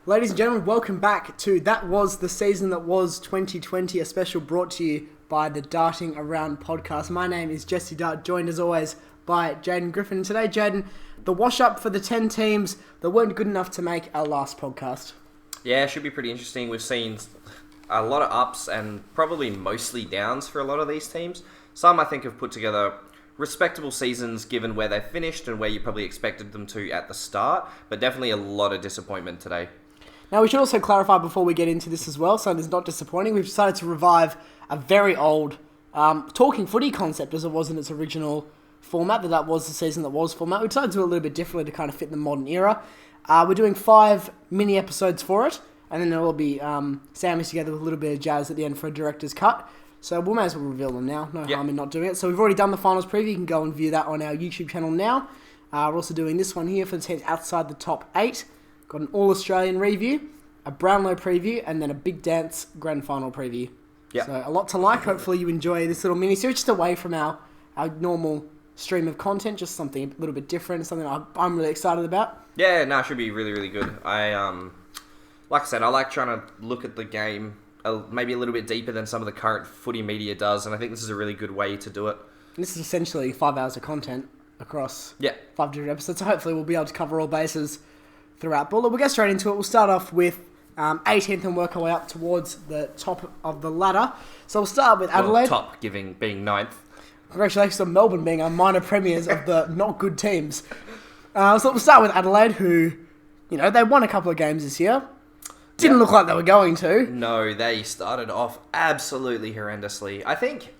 Ladies and gentlemen, welcome back to That Was the Season That Was 2020, a special brought to you by the Darting Around podcast. My name is Jesse Dart, joined as always by Jaden Griffin. And today, Jaden, the wash-up for the 10 teams that weren't good enough to make our last podcast. Yeah, it should be pretty interesting. We've seen a lot of ups and probably mostly downs for a lot of these teams. Some, I think, have put together respectable seasons given where they finished and where you probably expected them to at the start, but definitely a lot of disappointment today. Now, we should also clarify before we get into this as well, so it's not disappointing. We've decided to revive a very old talking footy concept as it was in its original format, that was the season that was format. We decided to do it a little bit differently to kind of fit the modern era. We're doing 5 mini episodes for it, and then there will be sandwiched together with a little bit of jazz at the end for a director's cut. So we may as well reveal them now. No harm in not doing it. So we've already done the finals preview. You can go and view that on our YouTube channel now. We're also doing this one here for the teams outside the top 8. Got an All-Australian review, a Brownlow preview, and then a Big Dance Grand Final preview. Yep. So a lot to like. Hopefully you enjoy this little mini-series, just away from our normal stream of content, just something a little bit different, something I'm really excited about. Yeah, no, it should be really, really good. Like I said, I like trying to look at the game maybe a little bit deeper than some of the current footy media does, and I think this is a really good way to do it. And this is essentially 5 hours of content across 5 different episodes, so hopefully we'll be able to cover all bases throughout. But we'll get straight into it. We'll start off with 18th and work our way up towards the top of the ladder. So we'll start with Adelaide. Well, top being 9th. Congratulations on Melbourne being our minor premiers of the not good teams. So we'll start with Adelaide, who, they won a couple of games this year. Didn't look like they were going to. No, they started off absolutely horrendously. I think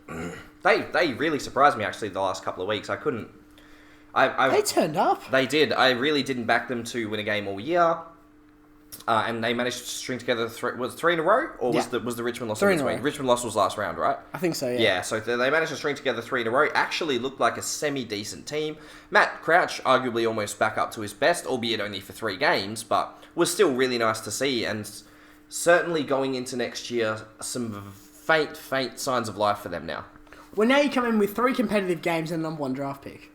they really surprised me, actually, the last couple of weeks. I couldn't... They turned up. They did. I really didn't back them to win a game all year. And they managed to string together 3 in a row? Or was the Richmond loss 3 in a row. Richmond loss was last round, right? I think so, yeah. Yeah, so they managed to string together 3 in a row. Actually looked like a semi-decent team. Matt Crouch arguably almost back up to his best, albeit only for 3 games, but was still really nice to see. And certainly going into next year, some faint signs of life for them now. Well, now you come in with 3 competitive games and a number 1 draft pick.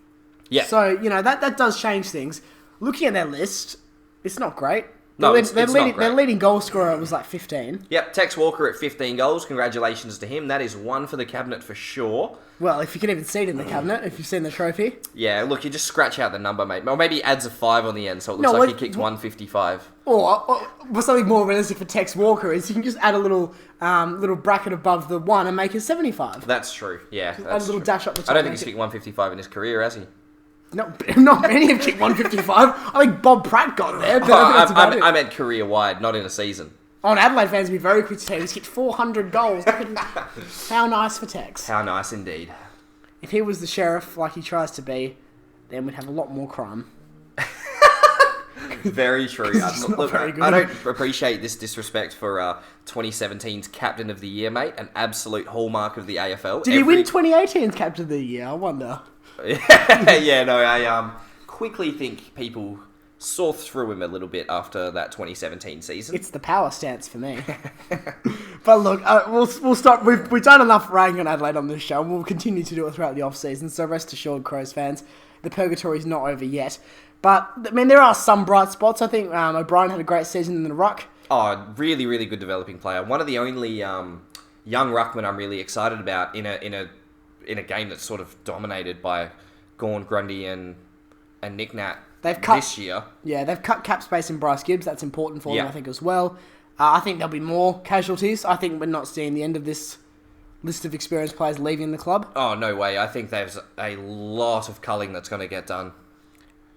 Yeah. So, that does change things. Looking at their list, it's not great. No, it's not great. Their leading goal scorer was like 15. Yep, Tex Walker at 15 goals. Congratulations to him. That is one for the cabinet for sure. Well, if you can even see it in the cabinet, if you've seen the trophy. Yeah, look, you just scratch out the number, mate. Or maybe he adds a 5 on the end, so it looks like he kicked 155. Or something more realistic for Tex Walker is you can just add a little bracket above the 1 and make it 75. That's true, yeah. That's add a little dash up the top. I don't think he's kicked 155 in his career, has he? Not many have kicked 155. I think Bob Pratt got there, but I meant career-wide, not in a season. Oh, and Adelaide fans would be very quick to say he's kicked 400 goals. How nice for Tex. How nice indeed. If he was the sheriff like he tries to be, then we'd have a lot more crime. Very true. Look, I don't appreciate this disrespect for 2017's Captain of the Year, mate. An absolute hallmark of the AFL. Did he win 2018's Captain of the Year? I wonder. Yeah, no, I quickly think people saw through him a little bit after that 2017 season. It's the power stance for me. But look, we'll stop. We've done enough ragging on Adelaide on this show, and we'll continue to do it throughout the off-season, so rest assured, Crows fans, the purgatory's not over yet. But, I mean, there are some bright spots. I think O'Brien had a great season in the ruck. Oh, really, really good developing player. One of the only young ruckmen I'm really excited about in a game that's sort of dominated by Gawn, Grundy, and Nick Nat this year. Yeah, they've cut cap space in Bryce Gibbs. That's important for them, I think, as well. I think there'll be more casualties. I think we're not seeing the end of this list of experienced players leaving the club. Oh, no way. I think there's a lot of culling that's going to get done.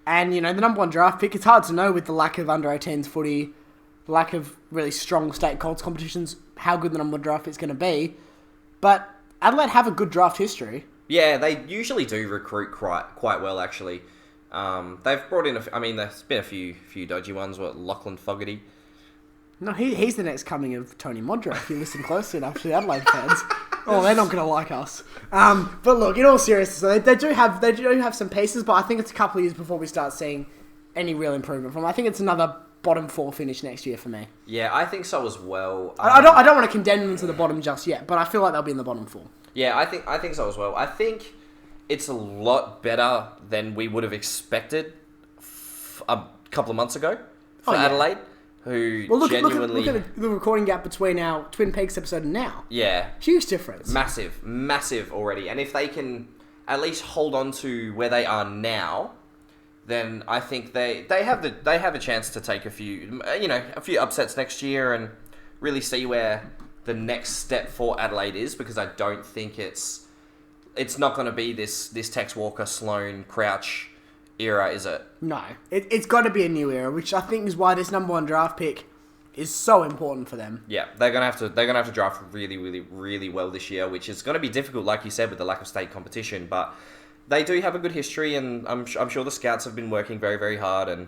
And, the number 1 draft pick, it's hard to know with the lack of under-18s footy, the lack of really strong state Colts competitions, how good the number 1 draft pick's going to be. But Adelaide have a good draft history. Yeah, they usually do recruit quite well, actually. They've brought in there's been a few dodgy ones. Lachlan Fogarty? No, he's the next coming of Tony Modra, if you listen closely enough to the Adelaide fans. Oh, they're not going to like us. But look, in all seriousness, they do have some pieces, but I think it's a couple of years before we start seeing any real improvement from them. I think it's another bottom 4 finish next year for me. Yeah, I think so as well. I don't want to condemn them to the bottom just yet, but I feel like they'll be in the bottom 4. Yeah, I think so as well. I think it's a lot better than we would have expected a couple of months ago for Adelaide. who Well, genuinely... look at the recording gap between our Twin Peaks episode and now. Yeah. Huge difference. Massive already. And if they can at least hold on to where they are now, then I think they have a chance to take a few upsets next year and really see where the next step for Adelaide is, because I don't think it's not going to be this Tex Walker, Sloane, Crouch era, is it? No, it's got to be a new era, which I think is why this number 1 draft pick is so important for them. Yeah, they're gonna have to draft really, really, really well this year, which is going to be difficult, like you said, with the lack of state competition. But they do have a good history, and I'm sure the scouts have been working very, very hard. And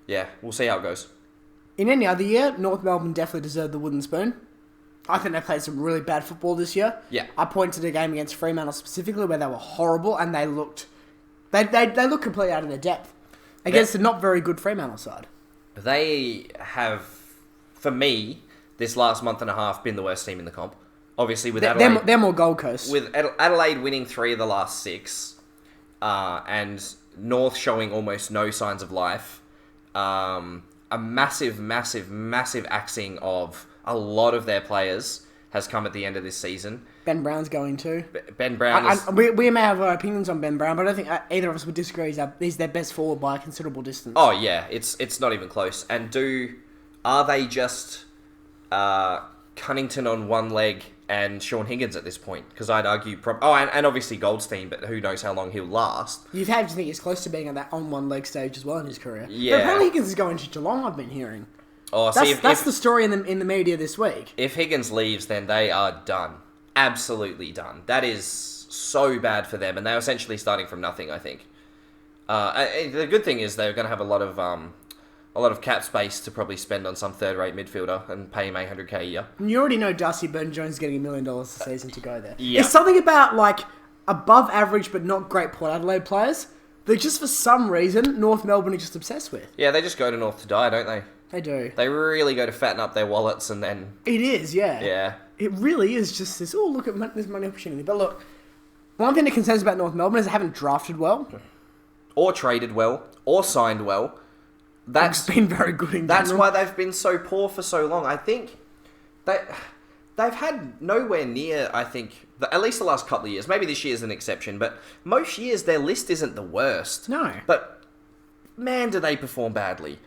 yeah, we'll see how it goes. In any other year, North Melbourne definitely deserved the wooden spoon. I think they played some really bad football this year. Yeah, I point to the game against Fremantle specifically, where they were horrible and they looked completely out of their depth against a not very good Fremantle side. They have, for me, this last month and a half been the worst team in the comp. Obviously, with Adelaide, they're more Gold Coast. With Adelaide winning 3 of the last 6, and North showing almost no signs of life. A massive axing of a lot of their players has come at the end of this season. Ben Brown's going too. Ben Brown we may have our opinions on Ben Brown, but I don't think either of us would disagree. He's their best forward by a considerable distance. Oh yeah, it's not even close. And are they just Cunnington on one leg and Sean Higgins at this point? Because I'd argue... and obviously Goldstein, but who knows how long he'll last. You'd have to think he's close to being at that on one leg stage as well in his career. Yeah. But apparently Higgins is going to Geelong, I've been hearing. Oh, that's the story in the media this week. If Higgins leaves, then they are done. Absolutely done. That is so bad for them, and they're essentially starting from nothing, I think. The good thing is they're going to have a lot of cap space to probably spend on some third-rate midfielder and pay him $800K a year. And you already know Darcy Burton-Jones is getting $1 million a season to go there. Yeah. It's something about, like, above average but not great Port Adelaide players that just for some reason North Melbourne are just obsessed with. Yeah, they just go to North to die, don't they? They do. They really go to fatten up their wallets and then... It is, yeah. Yeah. It really is just this, look at this money opportunity. But look, one thing that concerns about North Melbourne is they haven't drafted well. Or traded well. Or signed well. That's been very good in That's general. why they've been so poor for so long. I think they've had nowhere near, I think, at least the last couple of years. Maybe this year's an exception, but most years their list isn't the worst. No. But man, do they perform badly.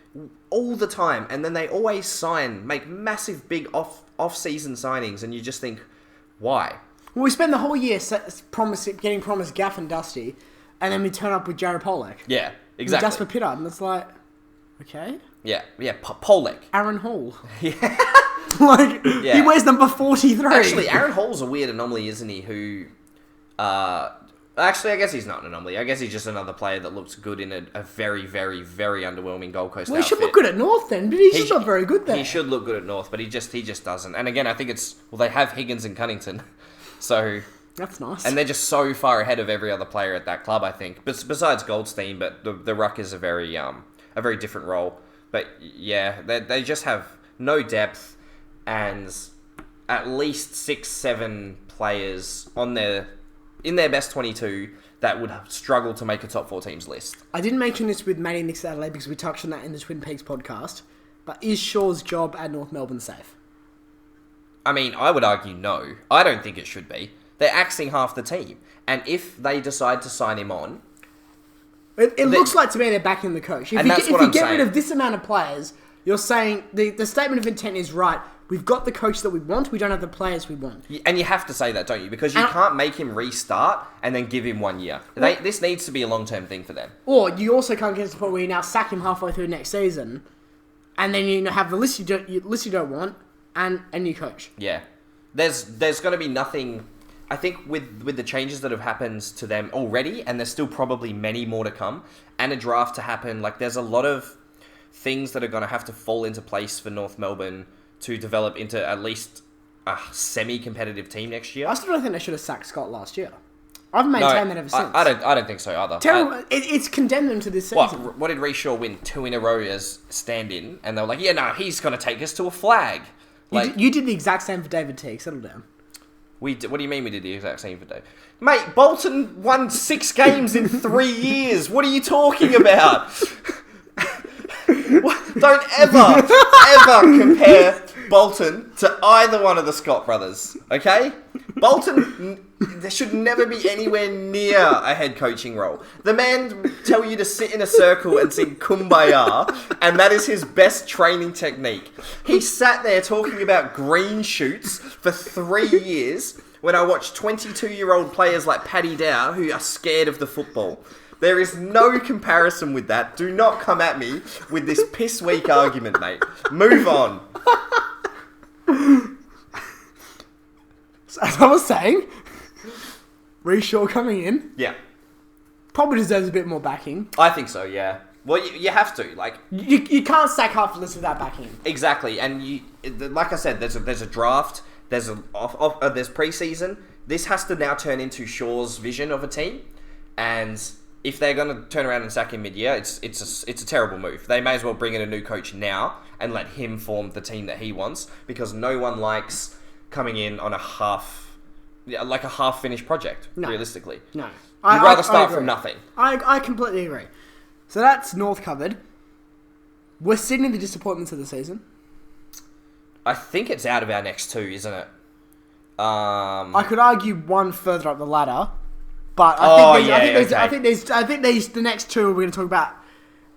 All the time. And then they always make massive big off-season signings, and you just think, why? Well, we spend the whole year getting promised Gaff and Dusty, and then we turn up with Jared Pollock. Yeah, exactly. Jasper Pittard, and it's like, okay. Yeah, Pollock. Aaron Hall. Yeah. He wears number 43. Actually, Aaron Hall's a weird anomaly, isn't he? Who, actually, I guess he's not an anomaly. I guess he's just another player that looks good in a very, very, very underwhelming Gold Coast outfit. He should look good at North then, but he's just not very good there. He should look good at North, but he just doesn't. And again, I think they have Higgins and Cunnington, so... That's nice. And they're just so far ahead of every other player at that club, I think. Besides Goldstein, but the ruck is a very different role. But yeah, they just have no depth and at least 6-7 players in their best 22 that would struggle to make a top 4 teams list. I didn't mention this with Matty Nix Adelaide because we touched on that in the Twin Peaks podcast, but is Shaw's job at North Melbourne safe? I mean, I would argue no. I don't think it should be. They're axing half the team. And if they decide to sign him on... It looks like to me they're backing the coach. If you get rid of this amount of players, you're saying the statement of intent is right. We've got the coach that we want. We don't have the players we want. And you have to say that, don't you? Because you can't make him restart and then give him 1 year. This needs to be a long-term thing for them. Or you also can't get to the point where you now sack him halfway through next season, and then you have the list you don't want and a new coach. Yeah, there's going to be nothing. I think with the changes that have happened to them already, and there's still probably many more to come, and a draft to happen. Like there's a lot of things that are going to have to fall into place for North Melbourne to develop into at least a semi-competitive team next year. I still don't think they should have sacked Scott last year. I've maintained that ever since. I don't think so either. Terrible. It's condemned them to this season. What did Rhys Shaw win 2 in a row as stand-in? And they were like, yeah, no, he's going to take us to a flag. Like, you did the exact same for David Teague. Settle down. What do you mean we did the exact same for Dave? Mate, Bolton won 6 games in 3 years. What are you talking about? Don't ever compare Bolton to either one of the Scott brothers, okay? Bolton, there should never be anywhere near a head coaching role. The man tell you to sit in a circle and sing Kumbaya, and that is his best training technique. He sat there talking about green shoots for 3 years when I watched 22-year-old players like Paddy Dow who are scared of the football. There is no comparison with that. Do not come at me with this piss-weak argument, mate. Move on. So, as I was saying, Reece Shaw coming in Yeah. probably deserves a bit more backing. I think so, yeah. Well, you have to. Like, You can't stack half the list without backing him. exactly. And like I said, there's a draft, there's preseason. This has to now turn into Shaw's vision of a team. And if they're going to turn around and sack him mid-year, it's a terrible move. They may as well bring in a new coach now and let him form the team that he wants, because no one likes coming in on a half-finished project, realistically. No. You'd rather start from nothing. I completely agree. So that's North covered. We're Sydney the disappointments of the season. I think it's out of our next two, isn't it? I could argue one further up the ladder, but I think the next two we're going to talk about.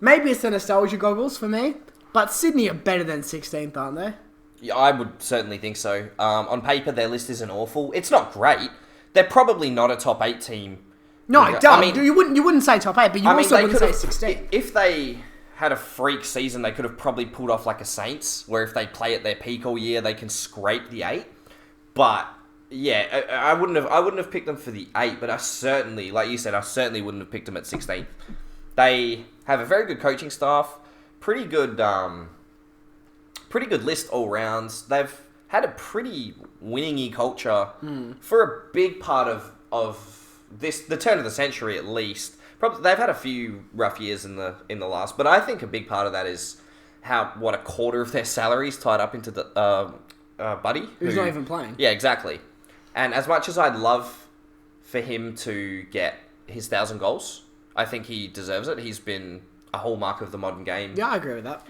Maybe it's the nostalgia goggles for me, but Sydney are better than 16th, aren't they? Yeah, I would certainly think so. On paper, their list isn't awful. It's not great. They're probably not a top 8 team. No, you wouldn't say top 8, but you also wouldn't say 16. If they had a freak season, they could have probably pulled off like a Saints, where if they play at their peak all year, they can scrape the 8. But yeah, I wouldn't have picked them for the 8, but I certainly, like you said, wouldn't have picked them at 16th. They have a very good coaching staff, pretty good list all rounds. They've had a pretty winning-y culture for a big part of the turn of the century at least. Probably they've had a few rough years in the last, but I think a big part of that is what a quarter of their salaries tied up into the Buddy, who's not even playing. Yeah, exactly. And as much as I'd love for him to get his 1,000 goals, I think he deserves it. He's been a hallmark of the modern game. Yeah, I agree with that.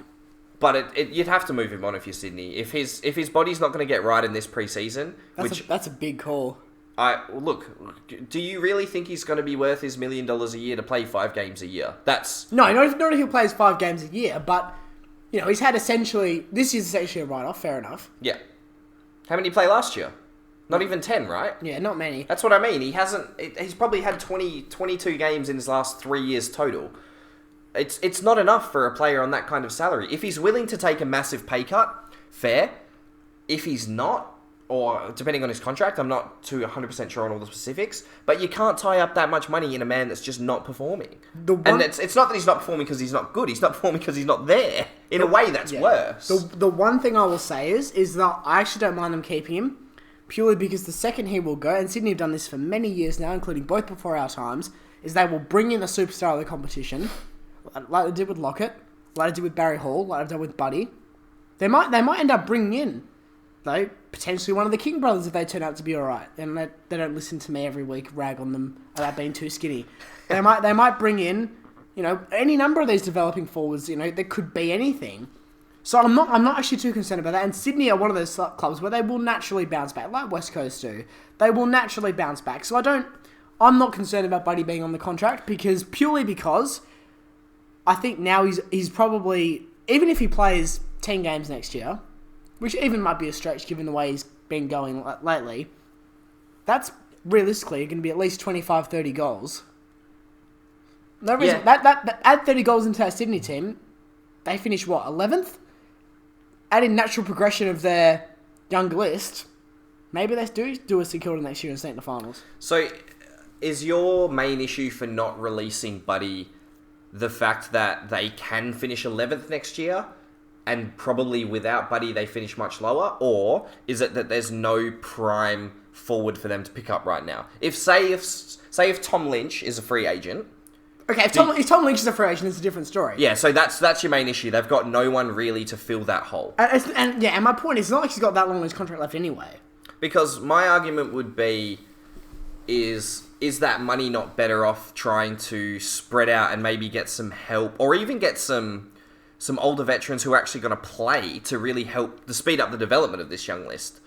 But you'd have to move him on if you're Sydney. If his body's not going to get right in this preseason, that's a big call. Do you really think he's going to be worth his $1 million a year to play 5 games a year? Not if he plays 5 games a year, but he's had this is essentially a write-off. Fair enough. Yeah. How many did he play last year? Not even 10, right? Yeah, not many. That's what I mean. He's probably had 22 games in his last 3 years total. It's not enough for a player on that kind of salary. If he's willing to take a massive pay cut, fair. If he's not, or depending on his contract, I'm not too 100% sure on all the specifics, but you can't tie up that much money in a man that's just not performing. And it's not that he's not performing because he's not good. He's not performing because he's not there. In a way, that's worse. The one thing I will say is that I actually don't mind them keeping him, purely because the second he will go, and Sydney have done this for many years now, including both before our times, is they will bring in a superstar of the competition, like they did with Lockett, like they did with Barry Hall, like they've done with Buddy. They might end up bringing in, though, potentially one of the King brothers if they turn out to be alright, and they don't listen to me every week rag on them about being too skinny. They might bring in, any number of these developing forwards. There could be anything. So I'm not actually too concerned about that. And Sydney are one of those clubs where they will naturally bounce back, like West Coast do. They will naturally bounce back. So I'm not concerned about Buddy being on the contract because I think now he's probably, even if he plays 10 games next year, which even might be a stretch given the way he's been going lately, that's realistically going to be at least 25, 30 goals. No reason. Yeah. That add 30 goals into that Sydney team, they finish 11th? Add in natural progression of their younger list, maybe they do a St Kilda next year and sneak the finals. So, is your main issue for not releasing Buddy the fact that they can finish 11th next year, and probably without Buddy they finish much lower, or is it that there's no prime forward for them to pick up right now? If Tom Lynch is a free agent. Okay, if Tom Lynch is a free agent, it's a different story. Yeah, so that's your main issue. They've got no one really to fill that hole. And my point is, it's not like he's got that long in his contract left anyway. Because my argument would be, is that money not better off trying to spread out and maybe get some help, or even get some some older veterans who are actually going to play to really help to speed up the development of this young list,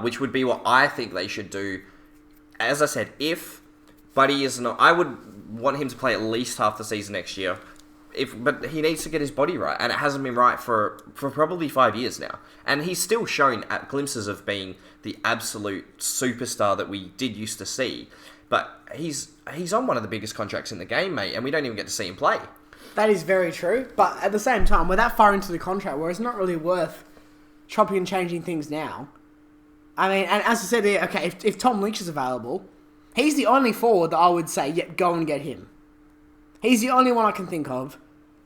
which would be what I think they should do. As I said, if Buddy is not, I would want him to play at least half the season next year. But he needs to get his body right, and it hasn't been right for probably 5 years now. And he's still shown at glimpses of being the absolute superstar that we did used to see. But he's on one of the biggest contracts in the game, mate, and we don't even get to see him play. That is very true, but at the same time, we're that far into the contract where it's not really worth chopping and changing things now. I mean, and as I said there, okay, if Tom Lynch is available, he's the only forward that I would say, yeah, go and get him. He's the only one I can think of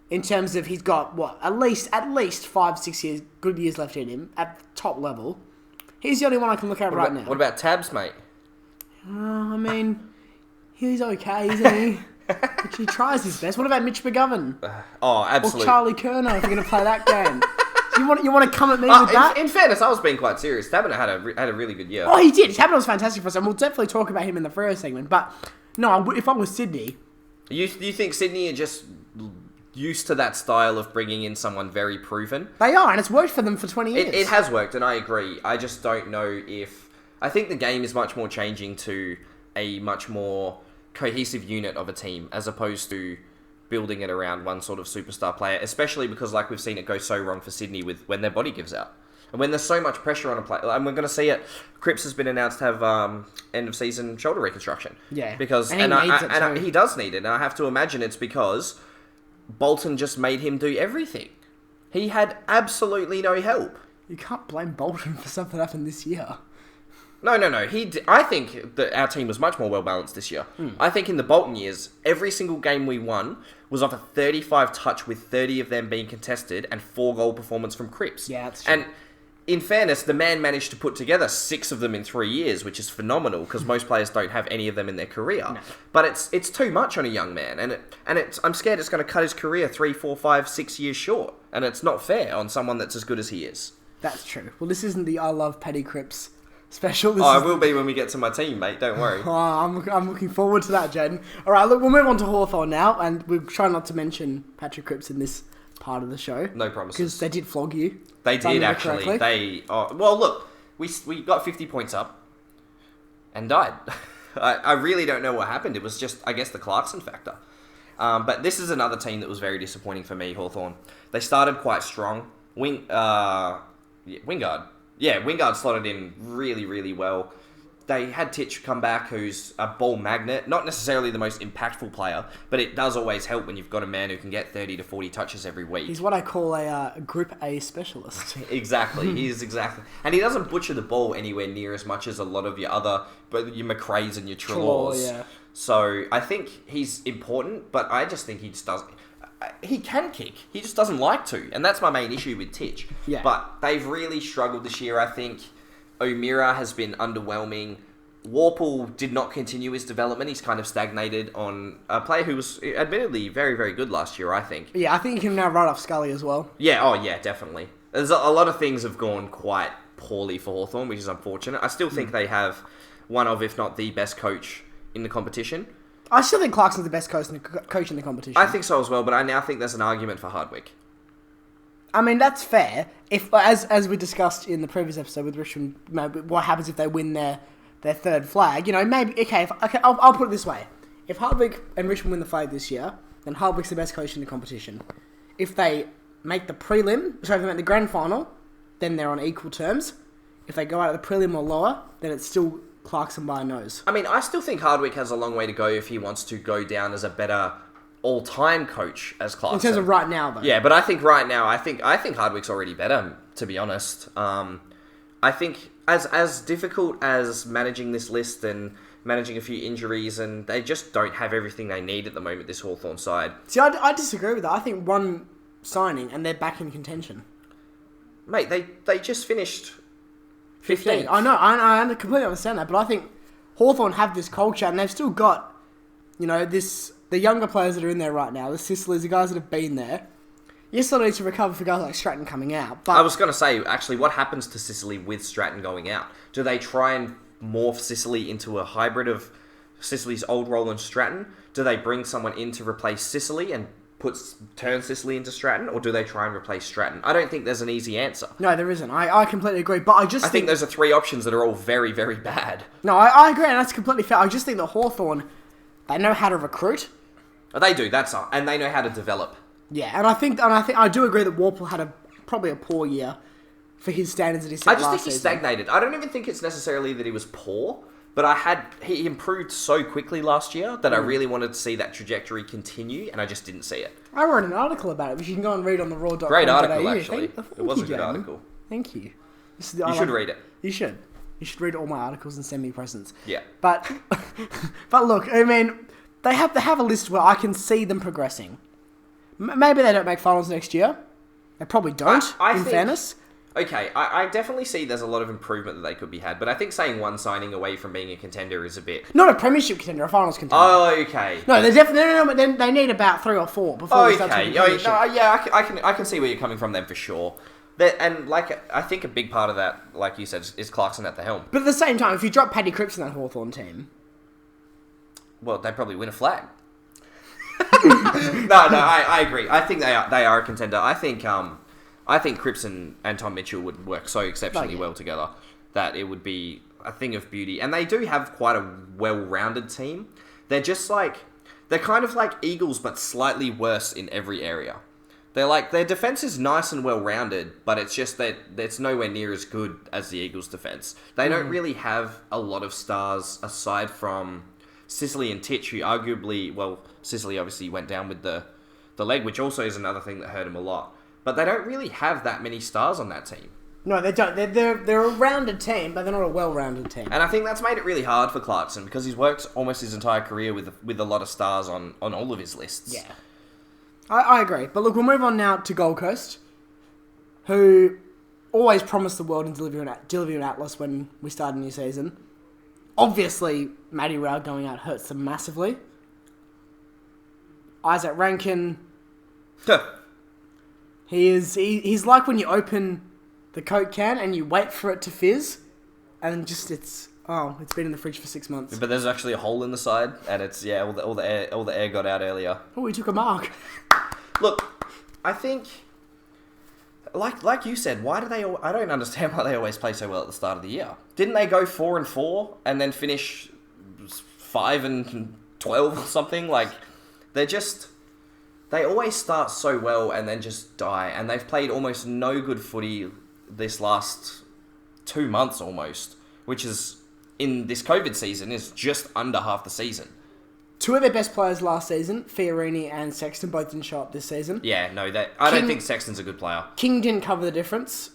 in terms of he's got, at least 5-6 years, good years left in him at the top level. He's the only one I can look at right now. What about Tabs, mate? I mean, he's okay, isn't he? He tries his best. What about Mitch McGovern? Oh, absolutely. Or Charlie Kerner, if you're going to play that game. You want to come at me with that? In fairness, I was being quite serious. Taberner had a really good year. Oh, he did. Taberner was fantastic for us, and we'll definitely talk about him in the first segment. But, no, if I was Sydney... You think Sydney are just used to that style of bringing in someone very proven? They are, and it's worked for them for 20 years. It has worked, and I agree. I just don't know if... I think the game is much more changing to a much more cohesive unit of a team, as opposed to building it around one sort of superstar player, especially because, like, we've seen it go so wrong for Sydney with when their body gives out. And when there's so much pressure on a player, and we're going to see it, Cripps has been announced to have end-of-season shoulder reconstruction. Yeah. Because, and he does need it, and I have to imagine it's because Bolton just made him do everything. He had absolutely no help. You can't blame Bolton for something that happened this year. No. I think that our team was much more well-balanced this year. I think in the Bolton years, every single game we won was off a 35 touch with 30 of them being contested and 4-goal performance from Cripps. Yeah, that's true. And in fairness, the man managed to put together 6 of them in 3 years, which is phenomenal because most players don't have any of them in their career. No. But it's too much on a young man, and I'm scared it's going to cut his career 3, 4, 5, 6 years short, and it's not fair on someone that's as good as he is. That's true. Well, this isn't the I Love Paddy Cripps special. It will be when we get to my team, mate. Don't worry. I'm looking forward to that, Jaden. All right, look, we'll move on to Hawthorn now, and we'll try not to mention Patrick Cripps in this part of the show. No promises. Because they did flog you. They did, actually. Well, look, we got 50 points up and died. I really don't know what happened. It was just, I guess, the Clarkson factor. But this is another team that was very disappointing for me, Hawthorn. They started quite strong. Wingard. Yeah, Wingard slotted in really, really well. They had Titch come back, who's a ball magnet. Not necessarily the most impactful player, but it does always help when you've got a man who can get 30 to 40 touches every week. He's what I call a Group A specialist. Exactly, he is exactly. And he doesn't butcher the ball anywhere near as much as a lot of your other, but your McRae's and your Trelaws. Yeah. So I think he's important, but I just think he just doesn't... He can kick. He just doesn't like to. And that's my main issue with Titch. Yeah. But they've really struggled this year, I think. O'Meara has been underwhelming. Warple did not continue his development. He's kind of stagnated on a player who was admittedly very, very good last year, I think. Yeah, I think you can now write off Scully as well. Yeah, definitely. There's a lot of things have gone quite poorly for Hawthorn, which is unfortunate. I still think they have one of, if not the best coach in the competition. I still think Clarkson's the best coach in the competition. I think so as well, but I now think there's an argument for Hardwick. I mean, that's fair. If, as we discussed in the previous episode with Richmond, what happens if they win their third flag? You know, maybe I'll put it this way: if Hardwick and Richmond win the flag this year, then Hardwick's the best coach in the competition. If they make the if they make the grand final, then they're on equal terms. If they go out of the prelim or lower, then it's still Clarkson by a nose. I mean, I still think Hardwick has a long way to go if he wants to go down as a better all-time coach as Clarkson. In terms of right now, though. Yeah, but I think right now, I think Hardwick's already better, to be honest. I think as difficult as managing this list and managing a few injuries, and they just don't have everything they need at the moment, this Hawthorn side. See, I disagree with that. I think one signing and they're back in contention. Mate, they just finished 15th. I know, I completely understand that, but I think Hawthorn have this culture, and they've still got, you know, the younger players that are in there right now, the Sicilies, the guys that have been there. You still need to recover for guys like Stratton coming out. But I was going to say, actually, what happens to Sicily with Stratton going out? Do they try and morph Sicily into a hybrid of Sicily's old role and Stratton? Do they bring someone in to replace Sicily and turn Sicily into Stratton, or do they try and replace Stratton? I don't think there's an easy answer. No, there isn't. I completely agree, but I think those are three options that are all very, very bad. No, I agree, and that's completely fair. I just think that Hawthorn, they know how to recruit. Oh, they do. And they know how to develop. Yeah, and I do agree that Warple had probably a poor year for his standards that he set last season. I just think he stagnated. I don't even think it's necessarily that he was poor, but he improved so quickly last year that I really wanted to see that trajectory continue, and I just didn't see it. I wrote an article about it, which you can go and read on the raw.com. Great article, actually. It was a good article. Thank you. You should read it. You should. You should read all my articles and send me presents. Yeah. But look, I mean, they have a list where I can see them progressing. Maybe they don't make finals next year. They probably don't, in fairness. Okay, I definitely see there's a lot of improvement that they could be had, but I think saying one signing away from being a contender is a bit... Not a premiership contender, a finals contender. Oh, okay. No, they're definitely... No, they need about 3 or 4 before they start to win premiership. I can see where you're coming from then for sure. And I think a big part of that, like you said, is Clarkson at the helm. But at the same time, if you drop Paddy Cripps in that Hawthorn team... Well, they'd probably win a flag. No, I agree. I think they are a contender. I think Cripps and Tom Mitchell would work so exceptionally well together that it would be a thing of beauty. And they do have quite a well-rounded team. They're kind of like Eagles, but slightly worse in every area. Their defense is nice and well-rounded, but it's just that it's nowhere near as good as the Eagles' defense. They don't really have a lot of stars aside from Sicily and Titch, who arguably, Sicily obviously went down with the leg, which also is another thing that hurt him a lot. But they don't really have that many stars on that team. No, they don't. They're a rounded team, but they're not a well-rounded team. And I think that's made it really hard for Clarkson, because he's worked almost his entire career with a lot of stars on all of his lists. Yeah. I agree. But look, we'll move on now to Gold Coast, who always promised the world and deliver an Atlas when we start a new season. Obviously, Matty Rao going out hurts them massively. Isaac Rankin... He's like when you open the Coke can and you wait for it to fizz, and just it's been in the fridge for 6 months. But there's actually a hole in the side, and it's all the air got out earlier. Oh, he took a mark. Look, I think, like you said, I don't understand why they always play so well at the start of the year. Didn't they go 4-4 and then finish 5-12 or something? They always start so well and then just die. And they've played almost no good footy this last 2 months almost, which is, in this COVID season, is just under half the season. 2 of their best players last season, Fiorini and Sexton, both didn't show up this season. Yeah, no, I don't think Sexton's a good player. King didn't cover the difference.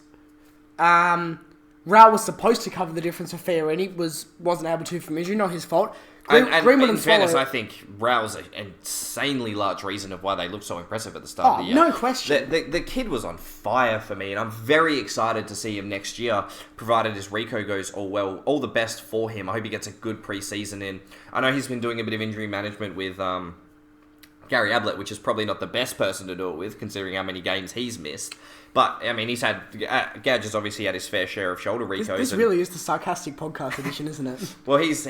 Rao was supposed to cover the difference for Fiorini, wasn't able to from injury, not his fault. Greenwood in fairness, I think Rao's an insanely large reason of why they look so impressive at the start of the year. No question. The kid was on fire for me, and I'm very excited to see him next year, provided his Rico goes all well. All the best for him. I hope he gets a good pre-season in. I know he's been doing a bit of injury management with Gary Ablett, which is probably not the best person to do it with, considering how many games he's missed. But, I mean, Gadge has obviously had his fair share of shoulder recos. This really is the sarcastic podcast edition, isn't it? Well, he's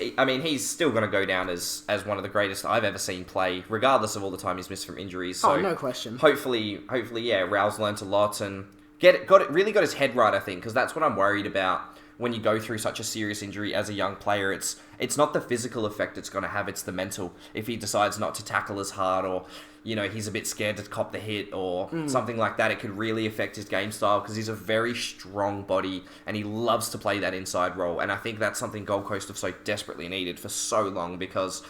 still going to go down as one of the greatest I've ever seen play, regardless of all the time he's missed from injuries. So no question. Hopefully, yeah, Rao's learnt a lot and really got his head right, I think, because that's what I'm worried about when you go through such a serious injury as a young player. It's not the physical effect it's going to have, it's the mental. If he decides not to tackle as hard, or he's a bit scared to cop the hit or something like that, it could really affect his game style, because he's a very strong body and he loves to play that inside role. And I think that's something Gold Coast have so desperately needed for so long, because,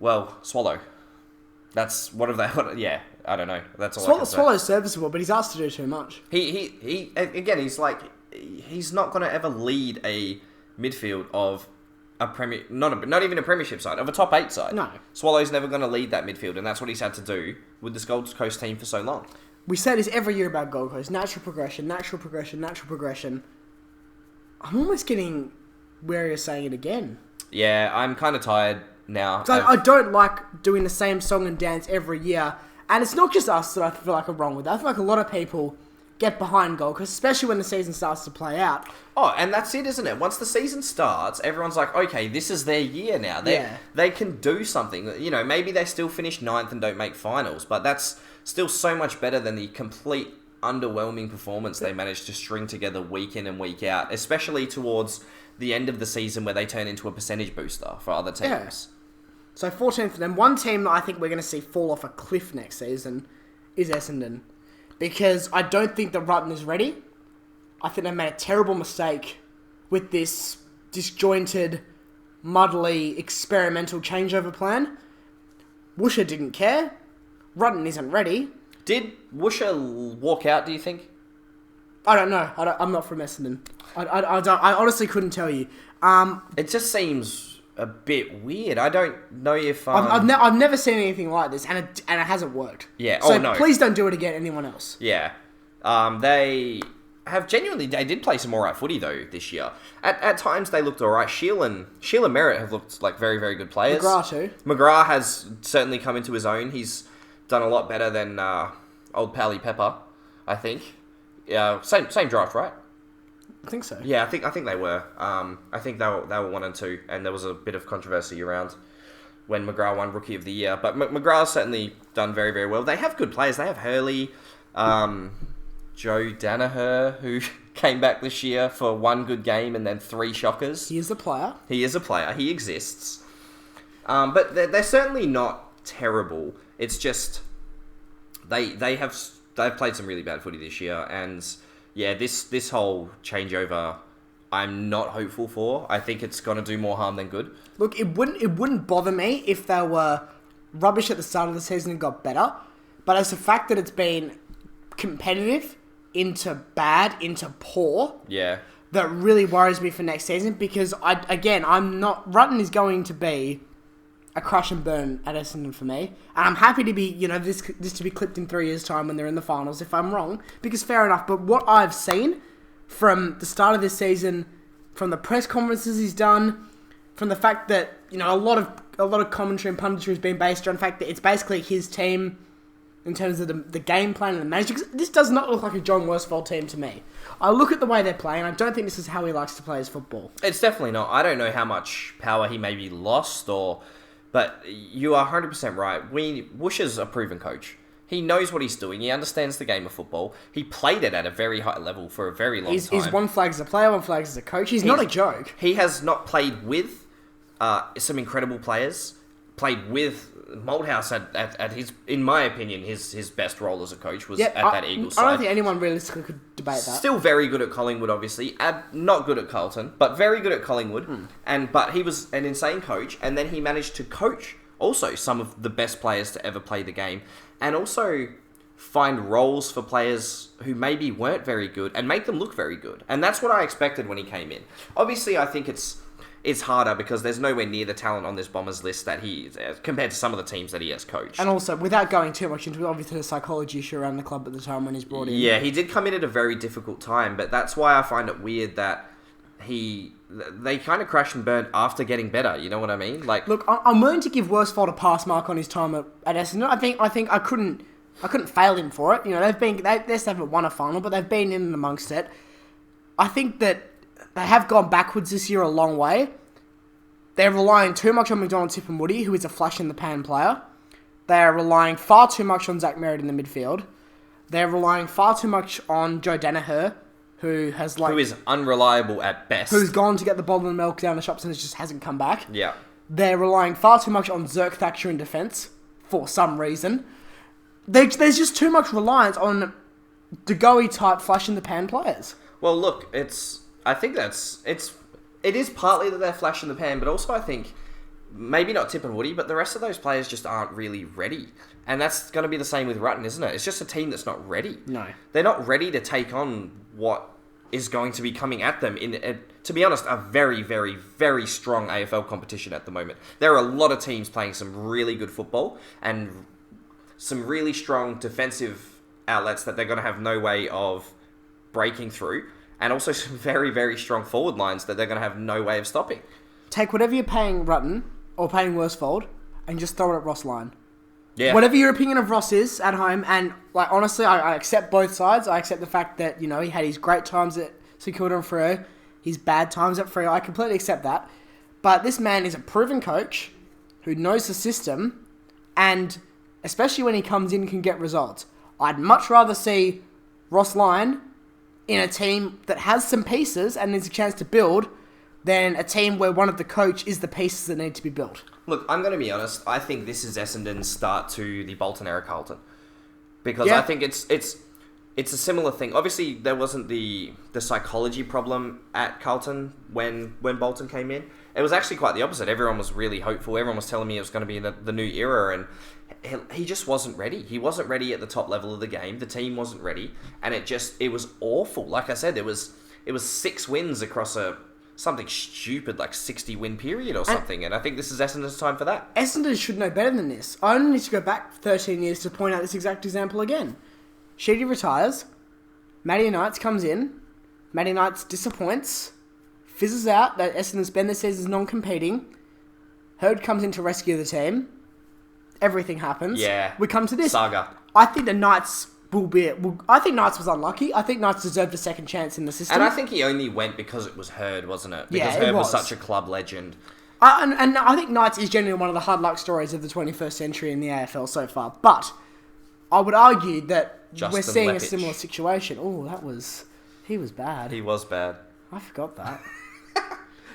Swallow. That's yeah, I don't know. That's all I can say. Swallow's serviceable, but he's asked to do too much. He again, he's not going to ever lead a midfield of a premier, not even a premiership side, of a top 8 side. No. Swallow's never going to lead that midfield, and that's what he's had to do with this Gold Coast team for so long. We say this every year about Gold Coast. Natural progression, natural progression, natural progression. I'm almost getting wary of saying it again. Yeah, I'm kind of tired now. I don't like doing the same song and dance every year. And it's not just us that I feel like are wrong with that. I feel like a lot of people get behind Gold Coast, especially when the season starts to play out. Oh, and that's it, isn't it? Once the season starts, everyone's like, okay, this is their year now. They can do something. You know, maybe they still finish 9th and don't make finals, but that's still so much better than the complete underwhelming performance they managed to string together week in and week out, especially towards the end of the season where they turn into a percentage booster for other teams. Yeah. So 14th, and then one team that I think we're going to see fall off a cliff next season is Essendon. Because I don't think that Rutten is ready. I think they made a terrible mistake with this disjointed, muddly, experimental changeover plan. Woosha didn't care. Rutten isn't ready. Did Woosha walk out, do you think? I don't know. I'm not from Essendon. I honestly couldn't tell you. It just seems a bit weird. I don't know if... I've never seen anything like this, and it hasn't worked. Yeah, so no. Please don't do it again, anyone else. Yeah. They did play some alright footy, though, this year. At times, they looked alright. Sheila and Merritt have looked like very, very good players. McGrath, too. McGrath has certainly come into his own. He's done a lot better than old Pally Pepper, I think. Yeah, same draft, right? I think so. Yeah, I think they were. I think they were 1 and 2, and there was a bit of controversy around when McGrath won Rookie of the Year. But McGrath's certainly done very, very well. They have good players. They have Hurley, Joe Danaher, who came back this year for 1 good game and then 3 shockers. He is a player. He is a player. He exists. But they're certainly not terrible. It's just they've played some really bad footy this year, and yeah, this whole changeover, I'm not hopeful for. I think it's going to do more harm than good. Look, it wouldn't bother me if they were rubbish at the start of the season and got better, but as the fact that it's been competitive into bad into poor, yeah, that really worries me for next season, because Rutten is going to be a crush and burn at Essendon for me, and I'm happy to be, this to be clipped in 3 years' time when they're in the finals if I'm wrong, because fair enough. But what I've seen from the start of this season, from the press conferences he's done, from the fact that a lot of commentary and punditry has been based on the fact that it's basically his team in terms of the game plan and the management. This does not look like a John Worsfold team to me. I look at the way they're playing, I don't think this is how he likes to play his football. It's definitely not. I don't know how much power he maybe lost But you are 100% right. Woosha's a proven coach. He knows what he's doing. He understands the game of football. He played it at a very high level for a very long time. He's 1 flag as a player, 1 flag as a coach. He's not a joke. He has not played with some incredible players. Played with Malthouse at his, in my opinion, his best role as a coach was at that Eagles side. I don't think anyone realistically could debate that. Still very good at Collingwood, obviously. Not good at Carlton, but very good at Collingwood. But he was an insane coach, and then he managed to coach also some of the best players to ever play the game, and also find roles for players who maybe weren't very good and make them look very good. And that's what I expected when he came in. Obviously, I think it's harder because there's nowhere near the talent on this Bombers list that he compared to some of the teams that he has coached. And also, without going too much into it, obviously the psychology issue around the club at the time when he's brought in. Yeah, he did come in at a very difficult time, but that's why I find it weird that they kind of crashed and burned after getting better. You know what I mean? Like, look, I'm willing to give Worsfold a pass mark on his time at Essendon. I think I couldn't fail him for it. They haven't won a final, but they've been in and amongst it. I think that they have gone backwards this year a long way. They're relying too much on McDonald Tipungwuti, who is a flash-in-the-pan player. They're relying far too much on Zach Merritt in the midfield. They're relying far too much on Joe Danaher, who is unreliable at best. Who's gone to get the bottle of milk down the shops and just hasn't come back. Yeah. They're relying far too much on Zerk Thatcher in defence, for some reason. There's just too much reliance on Degoe-type flash-in-the-pan players. Well, look, it is partly that they're flash in the pan, but also I think maybe not Tip and Woody, but the rest of those players just aren't really ready. And that's going to be the same with Rutten, isn't it? It's just a team that's not ready. No. They're not ready to take on what is going to be coming at them in, to be honest, a very, very, very strong AFL competition at the moment. There are a lot of teams playing some really good football and some really strong defensive outlets that they're going to have no way of breaking through. And also some very, very strong forward lines that they're going to have no way of stopping. Take whatever you're paying Rutten or paying Worsfold and just throw it at Ross Lyon. Yeah. Whatever your opinion of Ross is at home, and like honestly, I accept both sides. I accept the fact that, you know, he had his great times at St Kilda and Freo, his bad times at Freo. I completely accept that. But this man is a proven coach who knows the system, and especially when he comes in, can get results. I'd much rather see Ross Lyon in a team that has some pieces and needs a chance to build than a team where one of the coach is the pieces that need to be built. Look, I'm going to be honest. I think this is Essendon's start to the Bolton era Carlton, because I think it's a similar thing. Obviously, there wasn't the psychology problem at Carlton when Bolton came in. It was actually quite the opposite. Everyone was really hopeful. Everyone was telling me it was going to be the new era, and he just wasn't ready. He wasn't ready at the top level of the game. The team wasn't ready, and it was awful. Like I said, it was 6 wins across something stupid like 60-win period or something, and I think this is Essendon's time for that. Essendon should know better than this. I only need to go back 13 years to point out this exact example again. Sheedy retires, Matty Knights comes in, Matty Knights disappoints, fizzes out, that Essendon spend their seasons non-competing, Herd comes in to rescue the team, everything happens. Yeah. We come to this. Saga. I think the Knights I think Knights was unlucky. I think Knights deserved a second chance in the system. And I think he only went because it was Herd, wasn't it? Because Yeah, it Herd was was. such a club legend. And I think Knights is genuinely one of the hard luck stories of the 21st century in the AFL so far. But I would argue that we're Justin seeing a Leppich. similar situation. Oh, he was bad. He was bad. I forgot that.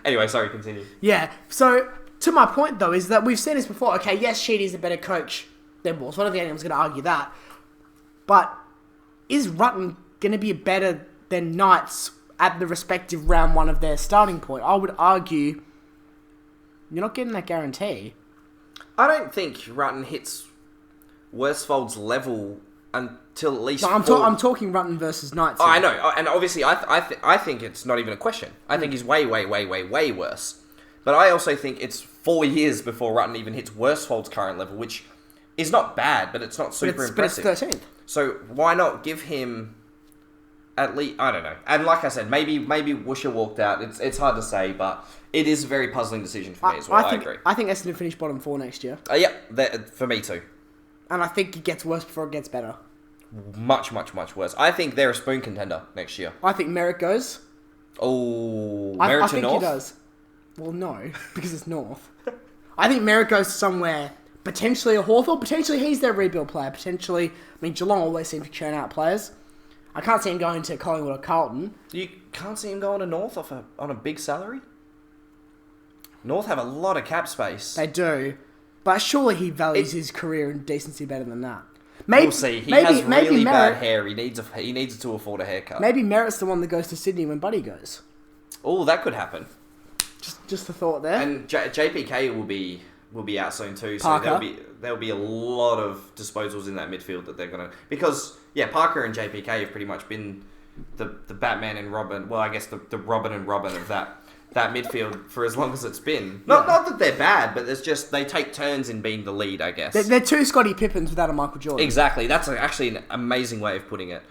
Anyway, sorry, continue. Yeah, so to my point though is that we've seen this before. Okay, yes, Sheedy's a better coach than Walsh. I don't think anyone's going to argue that. But is Rutten going to be better than Knights at the respective round one of their starting point? I would argue you're not getting that guarantee. I don't think Rutten hits Worsfold's level until at least. No, I'm talking Rutten versus Knights. Oh, here. I know, and obviously, I think it's not even a question. I think he's way worse. But I also think it's 4 years before Rutten even hits Worsfold's current level, which is not bad, but it's not super impressive. But it's 13th. So why not give him at least? I don't know. And like I said, maybe Woosha walked out. It's hard to say, but it is a very puzzling decision for me as well. I agree. I think Essendon finish bottom 4 next year. Yeah, for me too. And I think it gets worse before it gets better. Much worse. I think they're a spoon contender next year. I think Merritt goes. Oh, I Merritt to think North? he does. Well, no, because it's North. I think Merritt goes somewhere, potentially a Hawthorn, potentially he's their rebuild player, potentially, Geelong always seem to churn out players. I can't see him going to Collingwood or Carlton. You can't see him going to North on a big salary? North have a lot of cap space. They do, but surely he values his career and decency better than that. Maybe, We'll see. He has really bad hair. He needs to afford a haircut. Maybe Merritt's the one that goes to Sydney when Buddy goes. Oh, that could happen. Just a thought there. And JPK will be out soon too. So Parker. there'll be a lot of disposals in that midfield that they're gonna, because Parker and JPK have pretty much been the Batman and Robin. Well, I guess the Robin and Robin of that midfield for as long as it's been. Not that they're bad, but they take turns in being the lead, I guess. They're two Scotty Pippins without a Michael Jordan. Exactly. That's actually an amazing way of putting it.